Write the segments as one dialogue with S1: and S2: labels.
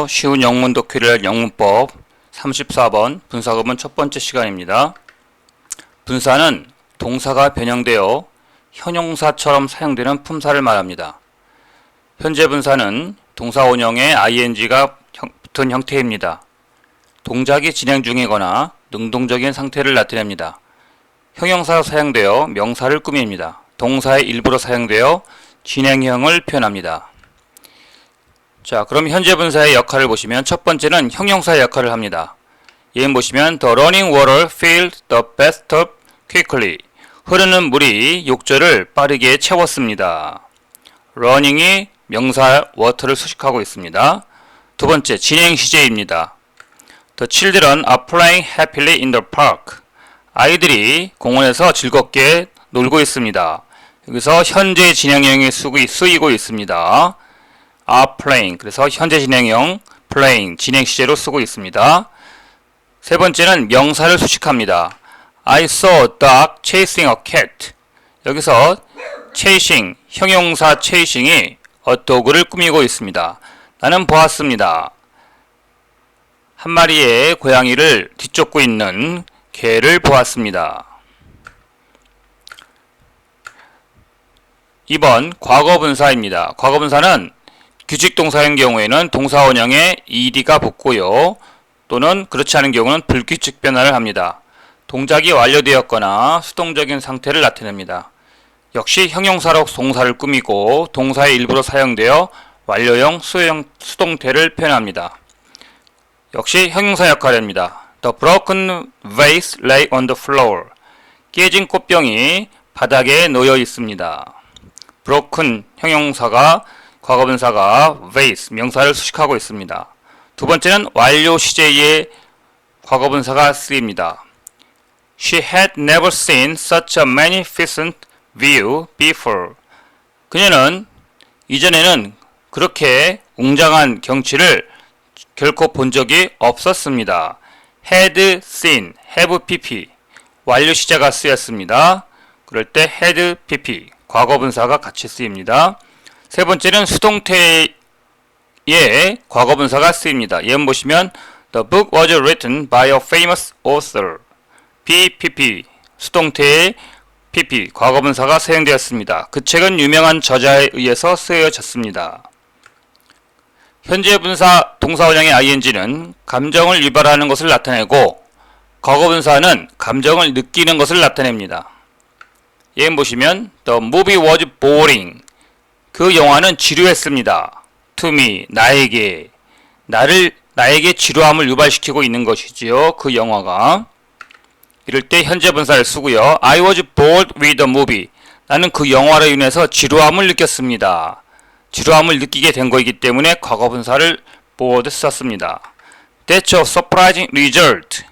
S1: 쉬운 영문 독해를 영문법 34번 분사구문 첫 번째 시간입니다. 분사는 동사가 변형되어 형용사처럼 사용되는 품사를 말합니다. 현재 분사는 동사 원형에 ing가 붙은 형태입니다. 동작이 진행 중이거나 능동적인 상태를 나타냅니다. 형용사로 사용되어 명사를 꾸밉니다. 동사의 일부로 사용되어 진행형을 표현합니다. 자, 그럼 현재 분사의 역할을 보시면 첫 번째는 형용사의 역할을 합니다. 예문 보시면 The running water filled the bathtub quickly. 흐르는 물이 욕조를 빠르게 채웠습니다. running이 명사 water를 수식하고 있습니다. 두 번째, 진행 시제입니다. The children are playing happily in the park. 아이들이 공원에서 즐겁게 놀고 있습니다. 여기서 현재 진행형이 쓰이고 있습니다. are playing. 그래서 현재 진행형 playing 진행 시제로 쓰고 있습니다. 세 번째는 명사를 수식합니다. I saw a dog chasing a cat. 여기서 chasing, 형용사 chasing이 a dog를 꾸미고 있습니다. 나는 보았습니다. 한 마리의 고양이를 뒤쫓고 있는 개를 보았습니다. 2번 과거분사입니다. 과거분사는 규칙동사인 경우에는 동사 원형에 ed가 붙고요. 또는 그렇지 않은 경우는 불규칙 변화를 합니다. 동작이 완료되었거나 수동적인 상태를 나타냅니다. 역시 형용사로 동사를 꾸미고 동사의 일부로 사용되어 완료형, 수동태를 표현합니다. 역시 형용사 역할을 합니다. The broken vase lay on the floor. 깨진 꽃병이 바닥에 놓여 있습니다. broken 형용사가 과거분사가 vase 명사를 수식하고 있습니다. 두 번째는 완료 시제의 과거분사가 쓰입니다. She had never seen such a magnificent view before. 그녀는 이전에는 그렇게 웅장한 경치를 결코 본 적이 없었습니다. had seen, have pp 완료 시제가 쓰였습니다. 그럴 때 had pp 과거분사가 같이 쓰입니다. 세 번째는 수동태의 과거분사가 쓰입니다. 예문 보시면 The book was written by a famous author. BPP 수동태의 PP 과거분사가 사용되었습니다. 그 책은 유명한 저자에 의해서 쓰여졌습니다. 현재 분사 동사 원형의 ing는 감정을 유발하는 것을 나타내고 과거분사는 감정을 느끼는 것을 나타냅니다. 예문 보시면 The movie was boring. 그 영화는 지루했습니다. To me, 나에게. 나에게 지루함을 유발시키고 있는 것이지요. 그 영화가. 이럴 때 현재 분사를 쓰고요. I was bored with the movie. 나는 그 영화로 인해서 지루함을 느꼈습니다. 지루함을 느끼게 된 것이기 때문에 과거 분사를 bored 썼습니다. That's a surprising result.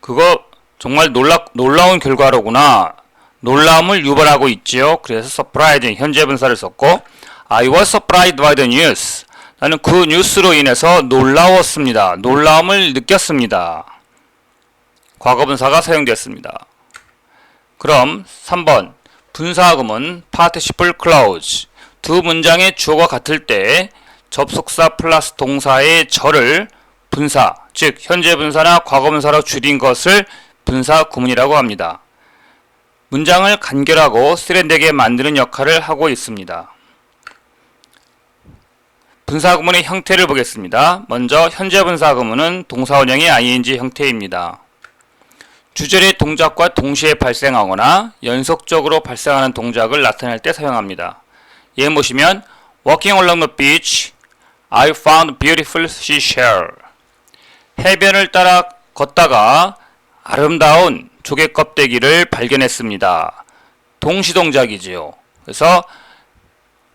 S1: 그거 정말 놀라운 결과로구나. 놀라움을 유발하고 있지요. 그래서 surprising 현재 분사를 썼고 I was surprised by the news. 나는 그 뉴스로 인해서 놀라웠습니다. 놀라움을 느꼈습니다. 과거분사가 사용되었습니다. 그럼 3번 분사구문 participle clause. 두 문장의 주어가 같을 때 접속사 플러스 동사의 절을 분사, 즉 현재 분사나 과거분사로 줄인 것을 분사구문이라고 합니다. 문장을 간결하고 세련되게 만드는 역할을 하고 있습니다. 분사구문의 형태를 보겠습니다. 먼저 현재 분사구문은 동사 원형의 ing 형태입니다. 주절의 동작과 동시에 발생하거나 연속적으로 발생하는 동작을 나타낼 때 사용합니다. 예문 보시면 Walking along the beach, I found beautiful seashell. 해변을 따라 걷다가 아름다운 조개 껍데기를 발견했습니다. 동시동작이지요. 그래서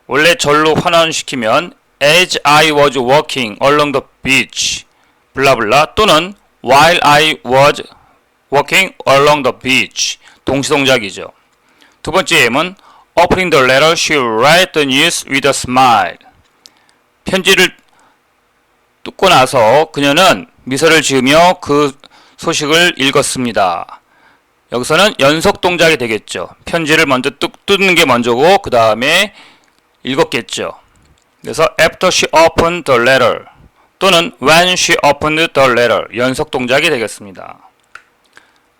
S1: 원래 절로 환원시키면 As I was walking along the beach 블라블라 또는 While I was walking along the beach 동시동작이죠. 두 번째 예문 Opening the letter, she read the news with a smile. 편지를 뜯고 나서 그녀는 미소를 지으며 그 소식을 읽었습니다. 여기서는 연속 동작이 되겠죠. 편지를 먼저 뜯는 게 먼저고 그 다음에 읽었겠죠. 그래서 after she opened the letter 또는 when she opened the letter 연속 동작이 되겠습니다.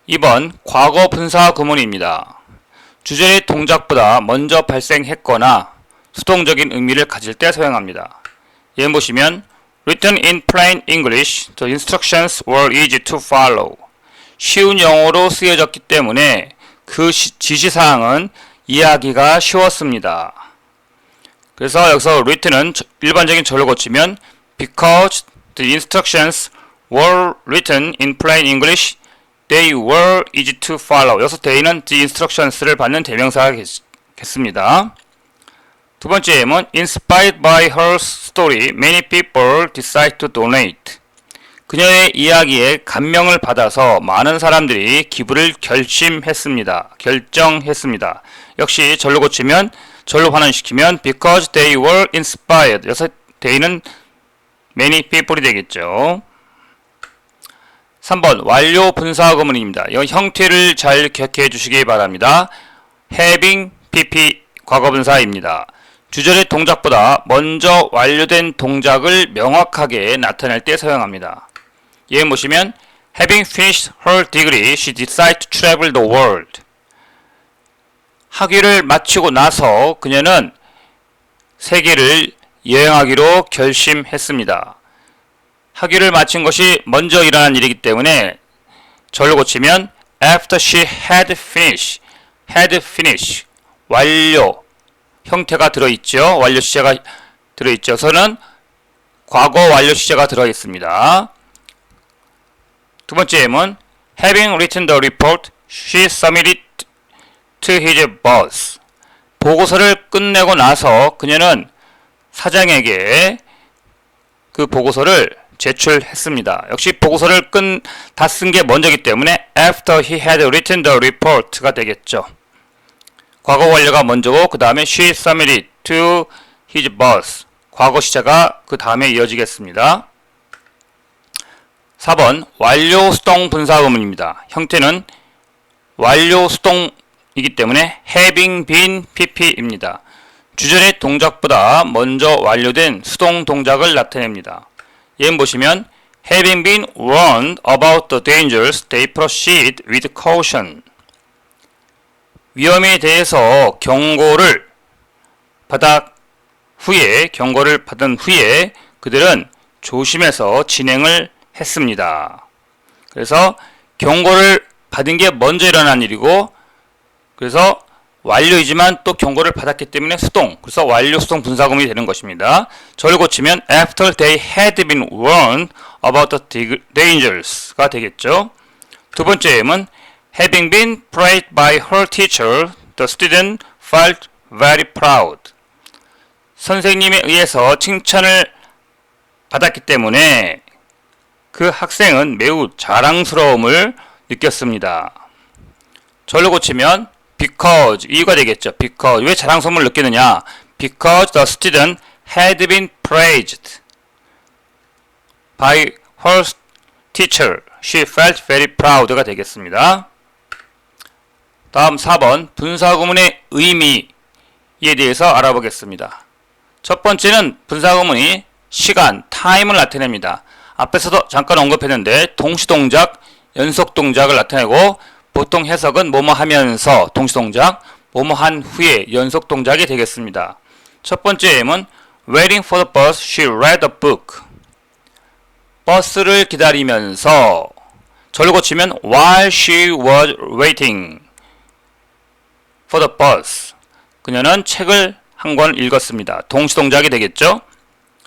S1: 2번 과거 분사 구문입니다. 주절의 동작보다 먼저 발생했거나 수동적인 의미를 가질 때 사용합니다. 예문 보시면 Written in plain English, the instructions were easy to follow. 쉬운 영어로 쓰여졌기 때문에 그 지시사항은 이해하기가 쉬웠습니다. 그래서 여기서 written은 일반적인 절로 고치면 because the instructions were written in plain English, they were easy to follow. 여기서 they는 the instructions를 받는 대명사가 겠습니다. 두 번째 예문 Inspired by her story, many people decide to donate. 그녀의 이야기에 감명을 받아서 많은 사람들이 기부를 결정했습니다. 역시 절로 고치면 절로 환원시키면 because they were inspired. 여기서 they는 many people이 되겠죠. 3번 완료 분사 구문입니다. 이 형태를 잘 기억해 주시기 바랍니다. having pp 과거분사입니다. 주절의 동작보다 먼저 완료된 동작을 명확하게 나타낼 때 사용합니다. 예문 보시면 having finished her degree, she decided to travel the world. 학위를 마치고 나서 그녀는 세계를 여행하기로 결심했습니다. 학위를 마친 것이 먼저 일어난 일이기 때문에 절로 고치면 after she had finished, 완료 형태가 들어있죠. 완료 시제가 들어있죠. 저는 과거 완료 시제가 들어있습니다. 두 번째 예문 having written the report, she submitted to his boss. 보고서를 끝내고 나서 그녀는 사장에게 그 보고서를 제출했습니다. 역시 보고서를 다 쓴 게 먼저기 때문에 after he had written the report가 되겠죠. 과거 완료가 먼저고 그 다음에 she submitted to his boss. 과거 시제가 그 다음에 이어지겠습니다. 4번 완료 수동 분사 구문입니다. 형태는 완료 수동이기 때문에 having been pp입니다. 주절의 동작보다 먼저 완료된 수동 동작을 나타냅니다. 예문 보시면 having been warned about the dangers, they proceed with caution. 위험에 대해서 경고를 받은 후에 그들은 조심해서 진행을 했습니다. 그래서 경고를 받은 게 먼저 일어난 일이고 그래서 완료이지만 또 경고를 받았기 때문에 수동, 그래서 완료 수동 분사구문이 되는 것입니다. 저를 고치면 after they had been warned about the dangers가 되겠죠. 두 번째 예문 having been praised by her teacher, the student felt very proud. 선생님에 의해서 칭찬을 받았기 때문에 그 학생은 매우 자랑스러움을 느꼈습니다. 절로 고치면 because, 이유가 되겠죠. because, 왜 자랑스러움을 느끼느냐? because the student had been praised by her teacher, she felt very proud가 되겠습니다. 다음 4번 분사구문의 의미에 대해서 알아보겠습니다. 첫 번째는 분사구문이 시간, time을 나타냅니다. 앞에서도 잠깐 언급했는데 동시동작, 연속동작을 나타내고 보통 해석은 뭐뭐 하면서 동시동작, 뭐뭐 한 후에 연속동작이 되겠습니다. 첫 번째 예문 Waiting for the bus, she read a book. 버스를 기다리면서 절로 고치면 while she was waiting for the bus. 그녀는 책을 한 권 읽었습니다. 동시동작이 되겠죠.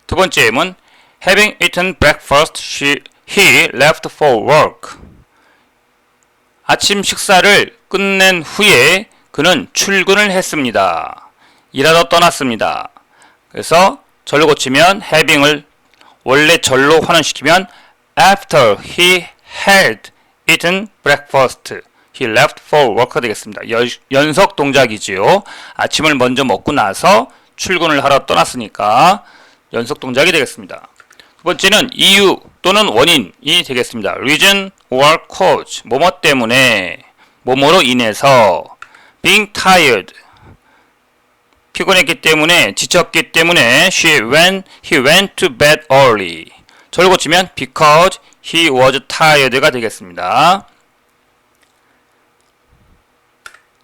S1: 두 번째 예문 Having eaten breakfast, he left for work. 아침 식사를 끝낸 후에 그는 출근을 했습니다. 일하러 떠났습니다. 그래서 절로 고치면 having을 원래 절로 환원시키면 after he had eaten breakfast, he left for work가 되겠습니다. 연속 동작이지요. 아침을 먼저 먹고 나서 출근을 하러 떠났으니까 연속 동작이 되겠습니다. 두 번째는 이유 또는 원인이 되겠습니다. reason or cause, 뭐뭐 때문에, 뭐뭐로 인해서. being tired, 피곤했기 때문에, 지쳤기 때문에 he went to bed early, 저를 고치면 because he was tired가 되겠습니다.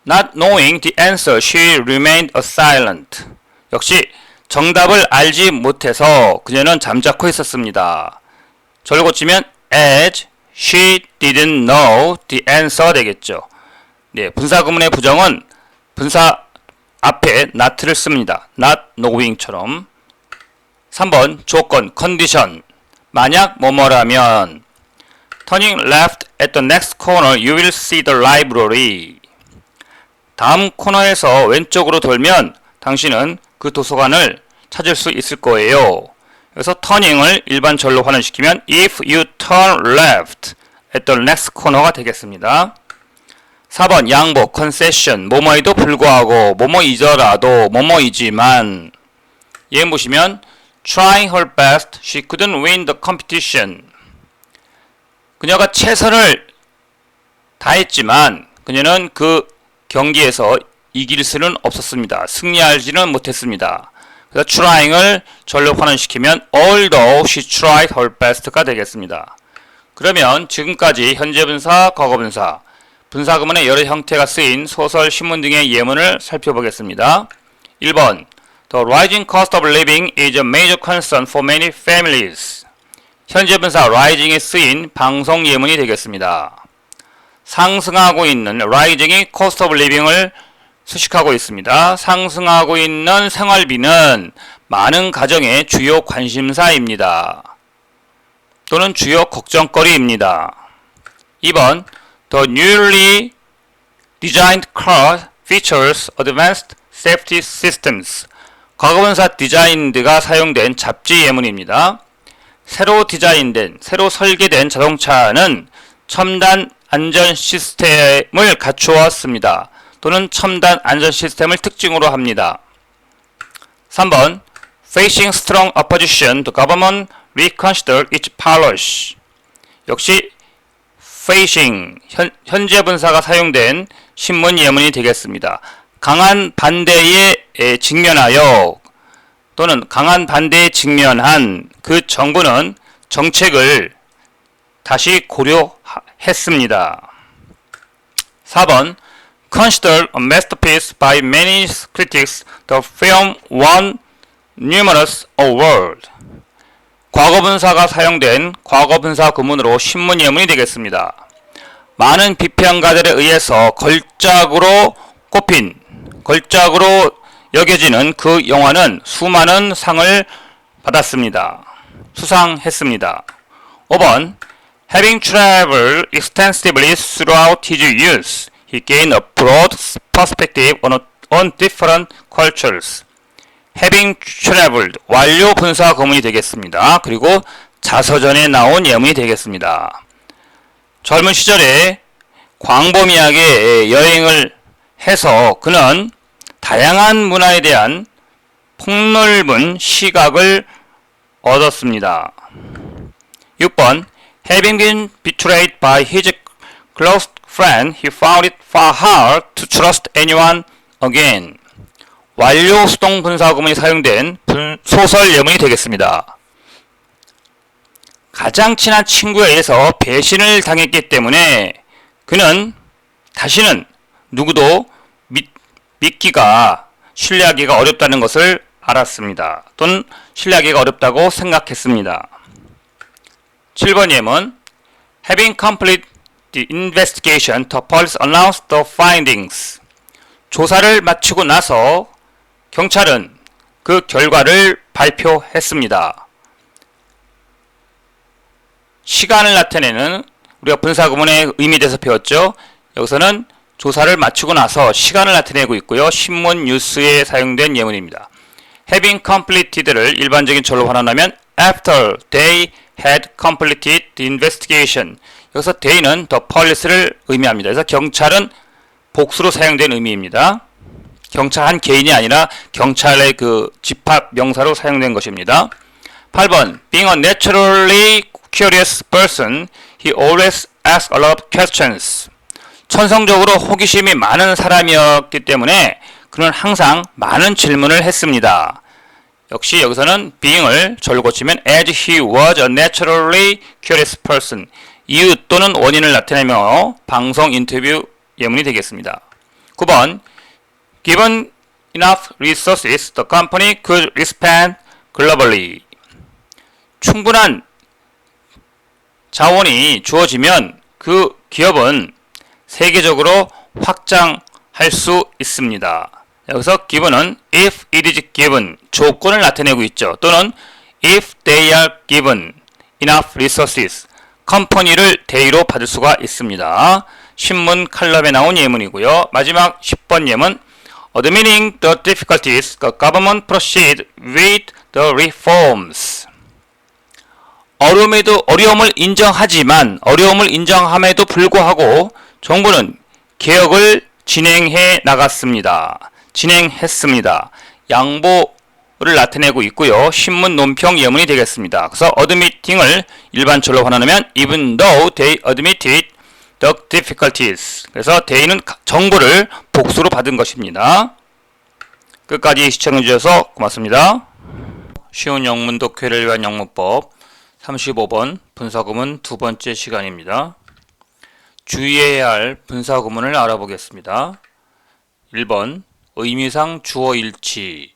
S1: Not knowing the answer, she remained silent. 역시 정답을 알지 못해서 그녀는 잠자코 있었습니다. 저를 고치면 as she didn't know the answer 되겠죠. 네, 분사구문의 부정은 분사 앞에 not를 씁니다. not knowing처럼. 3번 조건 condition. 만약 뭐뭐라면 turning left at the next corner you will see the library. 다음 코너에서 왼쪽으로 돌면 당신은 그 도서관을 찾을 수 있을 거예요. 그래서 turning을 일반 절로 환원시키면 if you turn left at the next corner가 되겠습니다. 4번 양보 concession. 뭐뭐에도 불구하고 뭐뭐이더라도 뭐뭐이지만 예문 보시면 trying her best she couldn't win the competition. 그녀가 최선을 다했지만 그녀는 그 경기에서 이길 수는 없었습니다. 승리하지는 못했습니다. 그래서 trying을 절로 환원시키면 although she tried her best가 되겠습니다. 그러면 지금까지 현재분사, 과거분사, 분사구문의 여러 형태가 쓰인 소설, 신문 등의 예문을 살펴보겠습니다. 1번 The rising cost of living is a major concern for many families. 현재분사 rising에 쓰인 방송 예문이 되겠습니다. 상승하고 있는 rising이 cost of living을 수식하고 있습니다. 상승하고 있는 생활비는 많은 가정의 주요 관심사입니다. 또는 주요 걱정거리입니다. 2번 The newly designed car features advanced safety systems. 과거분사 designed가 사용된 잡지 예문입니다. 새로 디자인된, 새로 설계된 자동차는 첨단 안전 시스템을 갖추었습니다. 또는 첨단 안전 시스템을 특징으로 합니다. 3번 Facing strong opposition, the government reconsidered its policy. 역시 facing, 현재 분사가 사용된 신문 예문이 되겠습니다. 강한 반대에 직면하여 또는 강한 반대에 직면한 그 정부는 정책을 다시 고려했습니다. 4번 Considered a masterpiece by many critics, the film won numerous awards. 과거분사가 사용된 과거분사 구문으로 신문 예문이 되겠습니다. 많은 비평가들에 의해서 걸작으로 꼽힌, 걸작으로 여겨지는 그 영화는 수많은 상을 받았습니다. 수상했습니다. 5번 Having traveled extensively throughout his youth, he gained a broad perspective on different cultures. Having traveled, 완료 분사 구문이 되겠습니다. 그리고 자서전에 나온 예문이 되겠습니다. 젊은 시절에 광범위하게 여행을 해서 그는 다양한 문화에 대한 폭넓은 시각을 얻었습니다. 6번 Having been betrayed by his close friend, he found it far hard to trust anyone again. 완료 수동 분사 구문이 사용된 소설 예문이 되겠습니다. 가장 친한 친구에 의해서 배신을 당했기 때문에 그는 다시는 누구도 믿기가, 신뢰하기가 어렵다는 것을 알았습니다. 또는 신뢰하기가 어렵다고 생각했습니다. 7번 예문 Having completed the investigation, the police announced the findings. 조사를 마치고 나서 경찰은 그 결과를 발표했습니다. 시간을 나타내는 우리가 분사구문의 의미에 대해서 배웠죠. 여기서는 조사를 마치고 나서 시간을 나타내고 있고요. 신문 뉴스에 사용된 예문입니다. Having completed를 일반적인 절로 환원하면 after they had completed the investigation. 여기서 they는 the police를 의미합니다. 그래서 경찰은 복수로 사용된 의미입니다. 경찰 한 개인이 아니라 경찰의 그 집합 명사로 사용된 것입니다. 8번 Being a naturally curious person, he always asked a lot of questions. 천성적으로 호기심이 많은 사람이었기 때문에 그는 항상 많은 질문을 했습니다. 역시 여기서는 being을 절로 고치면 as he was a naturally curious person. 이유 또는 원인을 나타내며 방송 인터뷰 예문이 되겠습니다. 9번 Given enough resources, the company could expand globally. 충분한 자원이 주어지면 그 기업은 세계적으로 확장할 수 있습니다. 여기서 given은 if it is given, 조건을 나타내고 있죠. 또는 if they are given enough resources, 컴퍼니를 대의로 받을 수가 있습니다. 신문 칼럼에 나온 예문이고요. 마지막 10번 예문 Admitting the difficulties, the government proceed with the reforms. 어려움을 인정함에도 불구하고 정부는 개혁을 진행했습니다. 양보를 나타내고 있고요. 신문 논평 예문이 되겠습니다. 그래서 admitting을 일반철로 환원하면 even though they admitted the difficulties. 그래서 they는 정보를 복수로 받은 것입니다. 끝까지 시청해주셔서 고맙습니다. 쉬운 영문 독해를 위한 영문법 35번 분사구문 두 번째 시간입니다. 주의해야 할 분사구문을 알아보겠습니다. 1번 의미상 주어 일치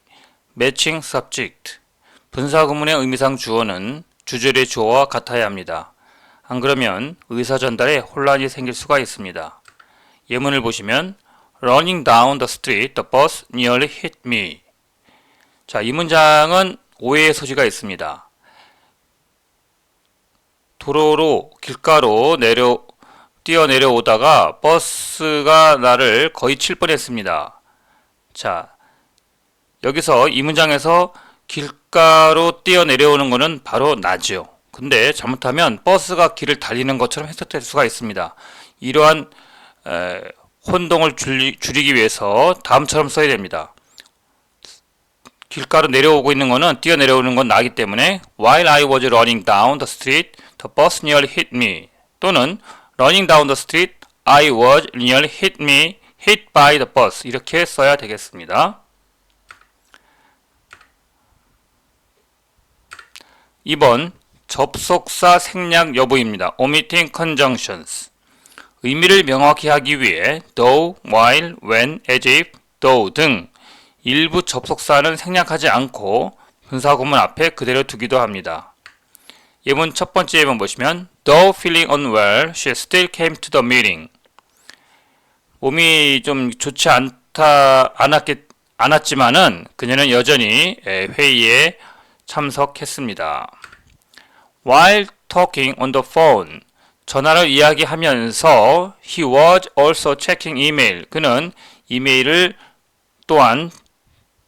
S1: matching subject. 분사구문의 의미상 주어는 주절의 주어와 같아야 합니다. 안 그러면 의사 전달에 혼란이 생길 수가 있습니다. 예문을 보시면 Running down the street, the bus nearly hit me. 자, 이 문장은 오해의 소지가 있습니다. 도로로 길가로 뛰어내려오다가 버스가 나를 거의 칠 뻔했습니다. 자, 여기서 이 문장에서 길가로 뛰어내려오는 것은 바로 나죠. 근데 잘못하면 버스가 길을 달리는 것처럼 해석될 수가 있습니다. 이러한 혼동을 줄이기 위해서 다음처럼 써야 됩니다. 길가로 내려오고 있는 것은 뛰어내려오는 건 나기 때문에 While I was running down the street, the bus nearly hit me. 또는 Running down the street, I was nearly hit by the bus. 이렇게 써야 되겠습니다. 2번 접속사 생략 여부입니다. Omitting conjunctions. 의미를 명확히 하기 위해 though, while, when, as if, though 등 일부 접속사는 생략하지 않고 분사구문 앞에 그대로 두기도 합니다. 예문 첫 번째 예문 보시면 Though feeling unwell, she still came to the meeting. 몸이 좀 좋지 않았지만은 그녀는 여전히 회의에 참석했습니다. While talking on the phone, 전화를 이야기하면서 he was also checking email. 그는 이메일을 또한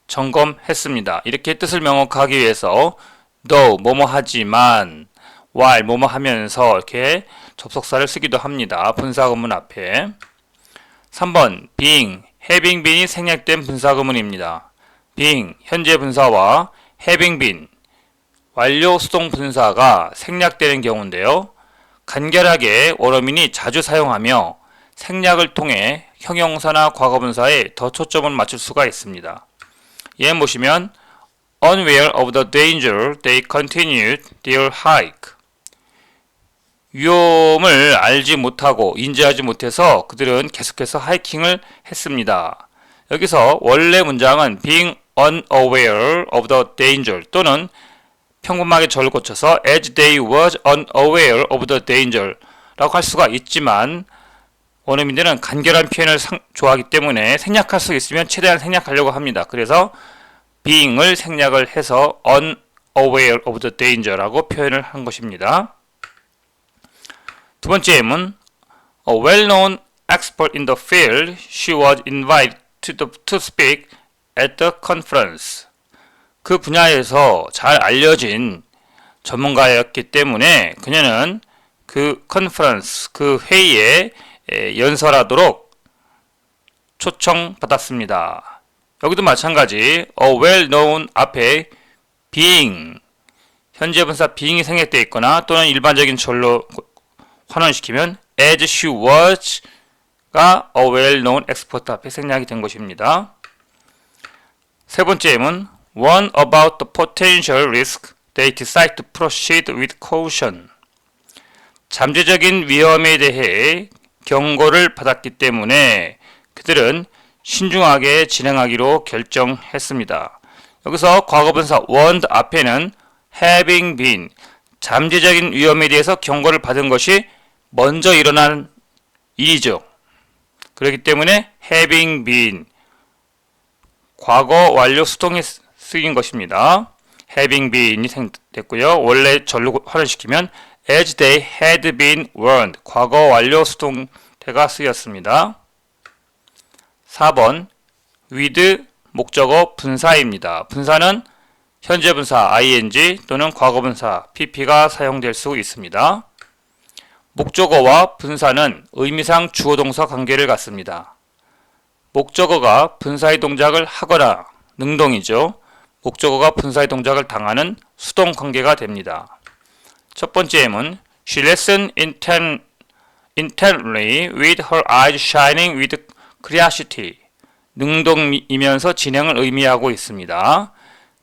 S1: 점검했습니다. 이렇게 뜻을 명확하기 위해서 though 뭐뭐 하지만 while 뭐뭐 하면서 이렇게 접속사를 쓰기도 합니다. 분사구문 앞에. 3번 being, having been이 생략된 분사구문입니다. being 현재 분사와 having been 완료 수동 분사가 생략되는 경우인데요. 간결하게 원어민이 자주 사용하며 생략을 통해 형용사나 과거분사에 더 초점을 맞출 수가 있습니다. 예문 보시면 Unaware of the danger, they continued their hike. 위험을 알지 못하고 인지하지 못해서 그들은 계속해서 하이킹을 했습니다. 여기서 원래 문장은 being unaware of the danger 또는 평범하게 절을 고쳐서 as they was unaware of the danger 라고 할 수가 있지만 원어민들은 간결한 표현을 좋아하기 때문에 생략할 수 있으면 최대한 생략하려고 합니다. 그래서 being을 생략을 해서 unaware of the danger라고 표현을 한 것입니다. 두 번째 예문 A well-known expert in the field, she was invited to speak at the conference. 그 분야에서 잘 알려진 전문가였기 때문에 그녀는 그 컨퍼런스, 그 회의에 연설하도록 초청받았습니다. 여기도 마찬가지 a well-known 앞에 being, 현재 분사 being이 생략되어 있거나 또는 일반적인 절로 환원시키면 as she was가 a well-known expert 앞에 생략이 된 것입니다. 세 번째 예문 One about the potential risk, they decide to proceed with caution. 잠재적인 위험에 대해 경고를 받았기 때문에 그들은 신중하게 진행하기로 결정했습니다. 여기서 과거분사 warned 앞에는 having been, 잠재적인 위험에 대해서 경고를 받은 것이 먼저 일어난 일이죠. 그렇기 때문에 having been, 과거 완료 수동이 쓰인 것입니다. having been이 됐고요. 원래 절로 활용시키면 as they had been warned, 과거 완료 수동태가 쓰였습니다. 4번 with 목적어 분사입니다. 분사는 현재 분사 ing 또는 과거 분사 pp가 사용될 수 있습니다. 목적어와 분사는 의미상 주어 동사 관계를 갖습니다. 목적어가 분사의 동작을 하거나 능동이죠. 목적어가 분사의 동작을 당하는 수동 관계가 됩니다. 첫 번째 예문 She listened intently with her eyes shining with curiosity. 능동이면서 진행을 의미하고 있습니다.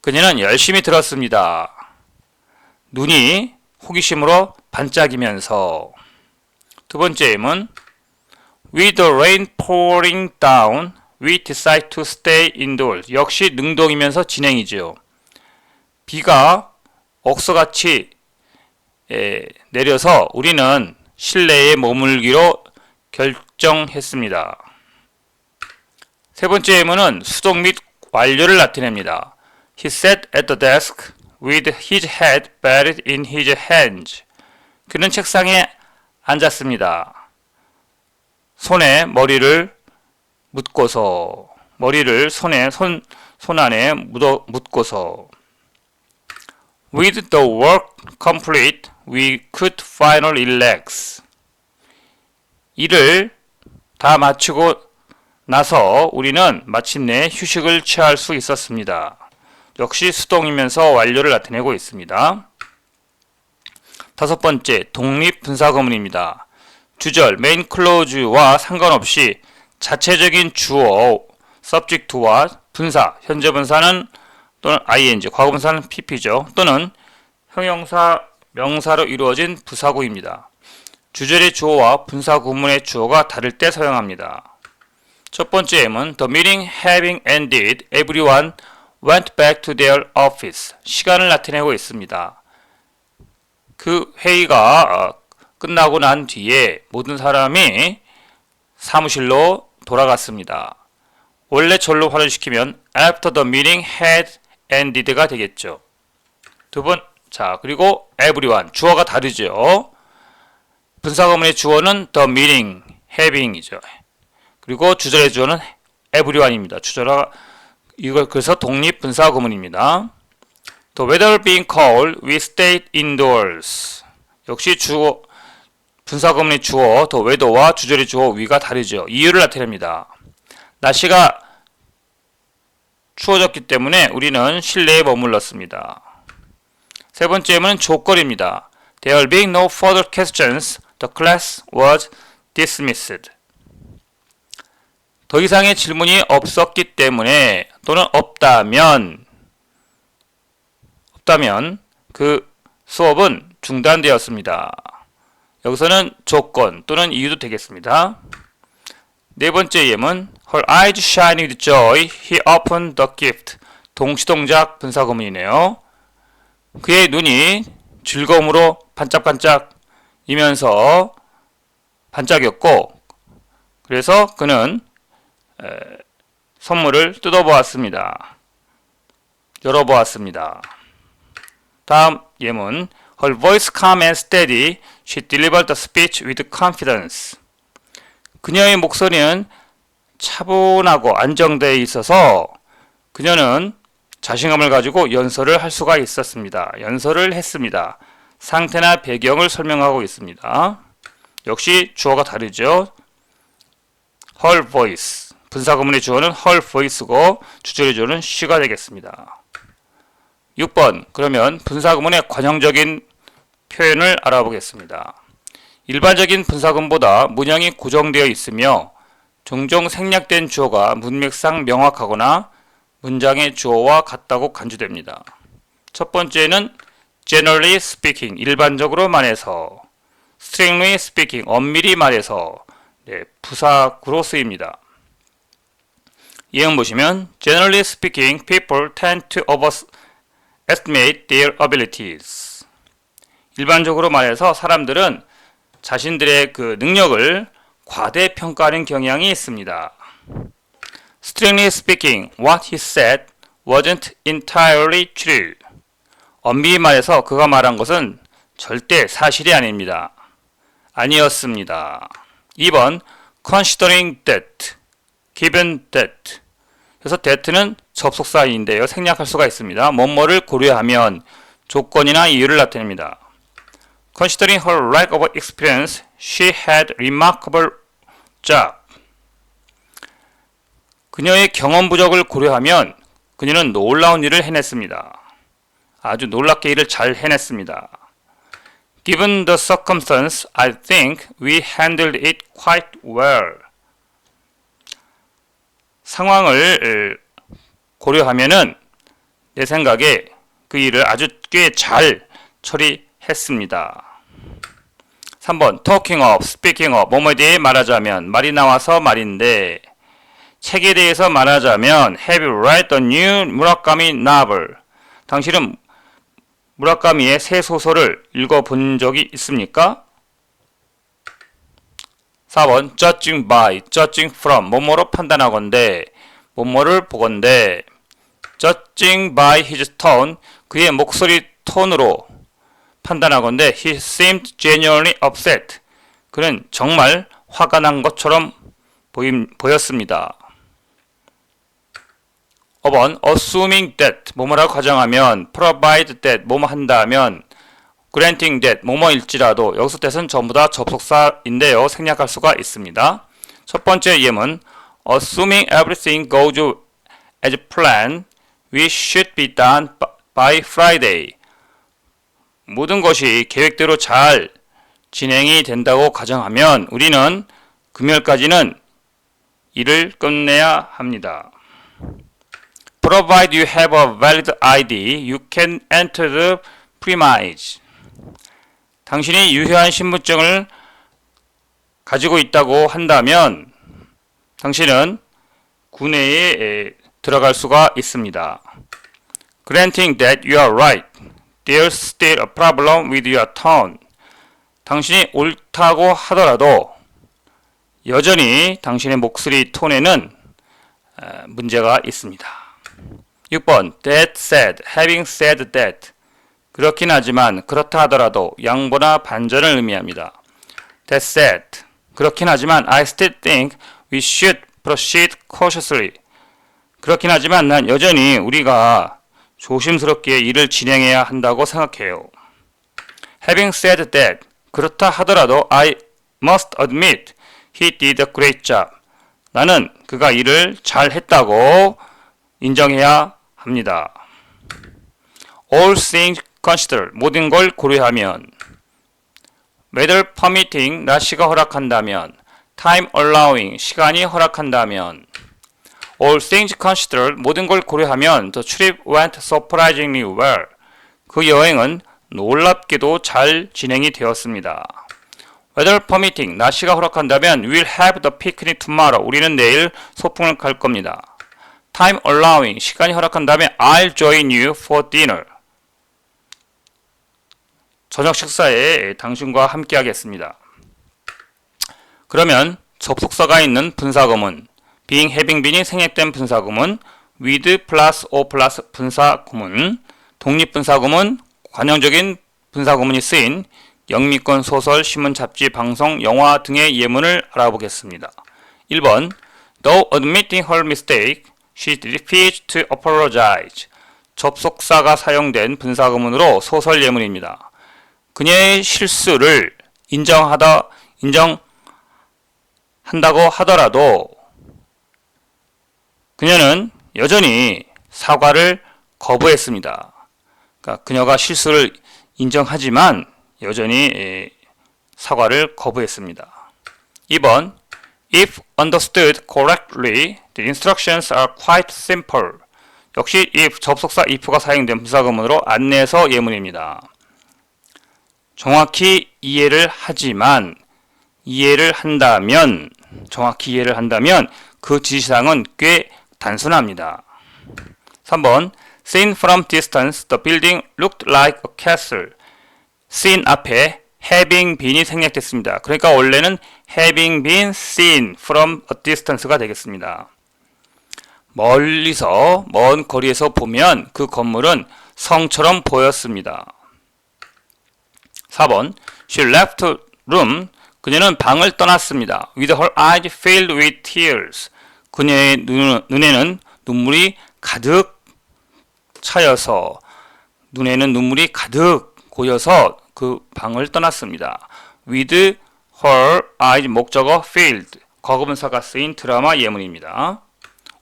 S1: 그녀는 열심히 들었습니다. 눈이 호기심으로 반짝이면서. 두 번째 예문 With the rain pouring down, we decide to stay indoors. 역시 능동이면서 진행이죠. 비가 억서같이 내려서 우리는 실내에 머물기로 결정했습니다. 세 번째 예문은 수동 및 완료를 나타냅니다. He sat at the desk with his head buried in his hands. 그는 책상에 앉았습니다. 손에 머리를 묻고서, 머리를 손 안에 묻고서. With the work complete, we could finally relax. 일을 다 마치고 나서 우리는 마침내 휴식을 취할 수 있었습니다. 역시 수동이면서 완료를 나타내고 있습니다. 다섯 번째, 독립분사구문입니다. 주절, main clause와 상관없이 자체적인 주어, subject to와 분사, 현재 분사는 또는 ing, 과거 분사는 pp죠. 또는 형용사, 명사로 이루어진 부사구입니다. 주절의 주어와 분사 구문의 주어가 다를 때 사용합니다. 첫 번째 예문 The meeting having ended, everyone went back to their office. 시간을 나타내고 있습니다. 그 회의가 끝나고 난 뒤에 모든 사람이 사무실로 돌아갔습니다. 원래 절로 활용시키면 after the meeting had ended가 되겠죠. 두 번, 자, 그리고 everyone, 주어가 다르죠. 분사구문의 주어는 the meeting, having이죠. 그리고 주절의 주어는 everyone입니다. 주절화, 이걸 그래서 독립 분사구문입니다. The weather being cold, we stayed indoors. 역시 주어, 분사구문의 주어, the weather와 주절의 주어 we가 다르죠. 이유를 나타냅니다. 날씨가 추워졌기 때문에 우리는 실내에 머물렀습니다. 세 번째 예문은 조건입니다. There being no further questions, the class was dismissed. 더 이상의 질문이 없었기 때문에 또는 없다면 그 수업은 중단되었습니다. 여기서는 조건 또는 이유도 되겠습니다. 네 번째 예문 Her eyes shine with joy, he opened the gift. 동시동작 분사구문이네요. 그의 눈이 즐거움으로 반짝반짝이면서 반짝였고 그래서 그는 선물을 뜯어보았습니다. 열어보았습니다. 다음 예문 Her voice calm and steady, she delivered the speech with confidence. 그녀의 목소리는 차분하고 안정되어 있어서 그녀는 자신감을 가지고 연설을 할 수가 있었습니다. 연설을 했습니다. 상태나 배경을 설명하고 있습니다. 역시 주어가 다르죠. Her voice, 분사구문의 주어는 her voice고 주절의 주어는 she가 되겠습니다. 6번, 그러면 분사구문의 관형적인 표현을 알아보겠습니다. 일반적인 분사구문보다 문형이 고정되어 있으며 종종 생략된 주어가 문맥상 명확하거나 문장의 주어와 같다고 간주됩니다. 첫 번째는 generally speaking, 일반적으로 말해서, strictly speaking, 엄밀히 말해서 부사구로 쓰입니다. 예문 보시면 generally speaking, people tend to overestimate their abilities. 일반적으로 말해서 사람들은 자신들의 그 능력을 과대평가하는 경향이 있습니다. Strictly speaking, what he said wasn't entirely true. 엄밀히 말해서 그가 말한 것은 절대 사실이 아닙니다. 아니었습니다. 2번, considering that, given that. 그래서 that는 접속사인데요. 생략할 수가 있습니다. 뭐뭐를 고려하면 조건이나 이유를 나타냅니다. Considering her lack of experience, she had remarkable job. 그녀의 경험 부족을 고려하면 그녀는 놀라운 일을 해냈습니다. 아주 놀랍게 일을 잘 해냈습니다. Given the circumstance, I think we handled it quite well. 상황을 고려하면은 내 생각에 그 일을 아주 꽤 잘 처리했습니다. 3번 talking of, speaking of, 뭐뭐에 대해 말하자면, 말이 나와서 말인데, 책에 대해서 말하자면 Have you read the new 무라카미 novel? 당신은 무라카미의 새 소설을 읽어본 적이 있습니까? 4번 judging by, judging from, 뭐뭐로 판단하건대, 뭐뭐를 보건대. judging by his tone, 그의 목소리 톤으로 판단하건대 he seemed genuinely upset. 그는 정말 화가 난 것처럼 보였습니다. 5번 assuming that, 뭐뭐라고 가정하면, provide that, 뭐뭐 한다면, granting that, 뭐뭐일지라도. 여기서 that은 전부 다 접속사인데요. 생략할 수가 있습니다. 첫 번째 예문 assuming everything goes as planned, we should be done by Friday. 모든 것이 계획대로 잘 진행이 된다고 가정하면 우리는 금요일까지는 일을 끝내야 합니다. Provided you have a valid ID, you can enter the premise. 당신이 유효한 신분증을 가지고 있다고 한다면 당신은 군내에 들어갈 수가 있습니다. Granting that you are right, there's still a problem with your tone. 당신이 옳다고 하더라도 여전히 당신의 목소리 톤에는 문제가 있습니다. 6번 That said, having said that. 그렇긴 하지만, 그렇다 하더라도 양보나 반전을 의미합니다. That said, 그렇긴 하지만 I still think we should proceed cautiously. 그렇긴 하지만 난 여전히 우리가 조심스럽게 일을 진행해야 한다고 생각해요. Having said that, 그렇다 하더라도 I must admit he did a great job. 나는 그가 일을 잘 했다고 인정해야 합니다. All things considered, 모든 걸 고려하면, weather permitting, 날씨가 허락한다면, time allowing, 시간이 허락한다면, all things considered, 모든 걸 고려하면 the trip went surprisingly well. 그 여행은 놀랍게도 잘 진행이 되었습니다. weather permitting, 날씨가 허락한다면 we'll have the picnic tomorrow. 우리는 내일 소풍을 갈 겁니다. time allowing, 시간이 허락한다면 I'll join you for dinner. 저녁 식사에 당신과 함께 하겠습니다. 그러면 접속사가 있는 분사구문, being, having been이 생략된 분사구문, with 플러스 o 플러스 분사구문, 독립분사구문, 관용적인 분사구문이 쓰인 영미권 소설, 신문, 잡지, 방송, 영화 등의 예문을 알아보겠습니다. 1번 Though admitting her mistake, she refused to apologize. 접속사가 사용된 분사구문으로 소설 예문입니다. 그녀의 실수를 인정한다고 하더라도 그녀는 여전히 사과를 거부했습니다. 그러니까 그녀가 실수를 인정하지만 여전히 사과를 거부했습니다. 2번 If understood correctly, the instructions are quite simple. 역시 if 접속사 if가 사용된 분사구문으로 안내서 예문입니다. 정확히 이해를 한다면 그 지시사항은 꽤 단순합니다. 3번 Seen from distance, the building looked like a castle. seen 앞에 having been이 생략됐습니다. 그러니까 원래는 having been seen from a distance가 되겠습니다. 멀리서, 먼 거리에서 보면 그 건물은 성처럼 보였습니다. 4번 She left the room. 그녀는 방을 떠났습니다. With her eyes filled with tears. 그녀의 눈에는 눈물이 가득 차여서, 눈에는 눈물이 가득 고여서 그 방을 떠났습니다. With her eyes 목적어 filled 과거분사가 쓰인 드라마 예문입니다.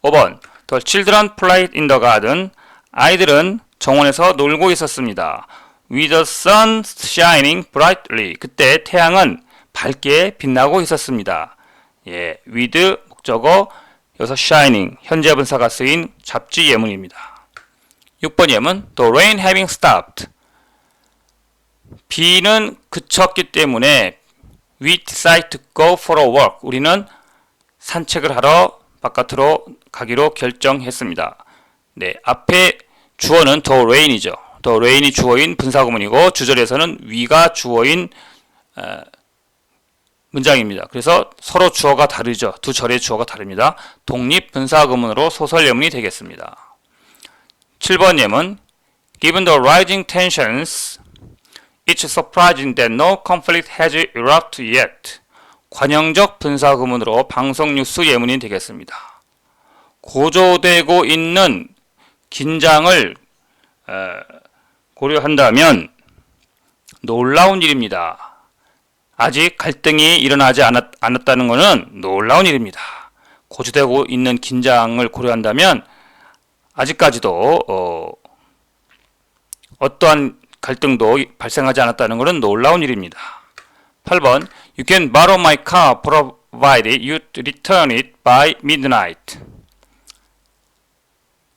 S1: 5번 The children played in the garden. 아이들은 정원에서 놀고 있었습니다. With the sun shining brightly. 그때 태양은 밝게 빛나고 있었습니다. 예, with 목적어 여기서 shining 현재 분사가 쓰인 잡지 예문입니다. 6번 예문 The rain having stopped. 비는 그쳤기 때문에 we decide to go for a walk. 우리는 산책을 하러 바깥으로 가기로 결정했습니다. 네, 앞에 주어는 the rain이죠. the rain이 주어인 분사구문이고 주절에서는 we가 주어인 문장입니다. 그래서 서로 주어가 다르죠. 두 절의 주어가 다릅니다. 독립 분사구문으로 소설 예문이 되겠습니다. 7번 예문 Given the rising tensions, it's surprising that no conflict has erupted yet. 관형적 분사구문으로 방송 뉴스 예문이 되겠습니다. 고조되고 있는 긴장을 고려한다면 놀라운 일입니다. 아직 갈등이 일어나지 않았다는 것은 놀라운 일입니다. 고조되고 있는 긴장을 고려한다면 아직까지도 어떠한 갈등도 발생하지 않았다는 것은 놀라운 일입니다. 8번 You can borrow my car provided you return it by midnight.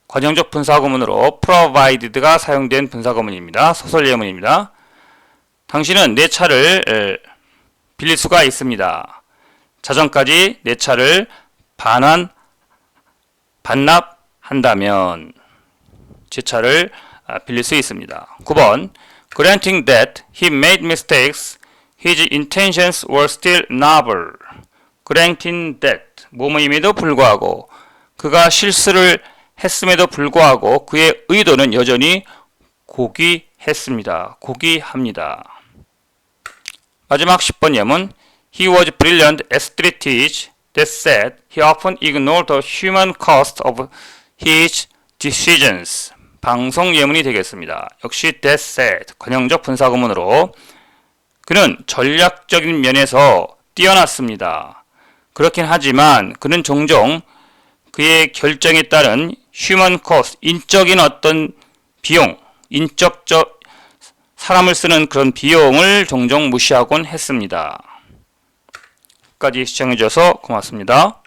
S1: 관형적 분사구문으로 provided가 사용된 분사구문입니다. 소설 예문입니다. 당신은 내 차를 빌릴 수가 있습니다. 자정까지 내 차를 반납한다면 제 차를 빌릴 수 있습니다. 9번 Granting that he made mistakes, his intentions were still noble. Granting that 뭐뭐임에도 불구하고 그가 실수를 했음에도 불구하고 그의 의도는 여전히 고귀합니다. 마지막 10번 예문 He was brilliant at strategy. That said, he often ignored the human cost of his decisions. 방송 예문이 되겠습니다. 역시 that said, 관형적 분사구문으로 그는 전략적인 면에서 뛰어났습니다. 그렇긴 하지만 그는 종종 그의 결정에 따른 human cost, 인적인 어떤 비용, 사람을 쓰는 그런 비용을 종종 무시하곤 했습니다. 끝까지 시청해주셔서 고맙습니다.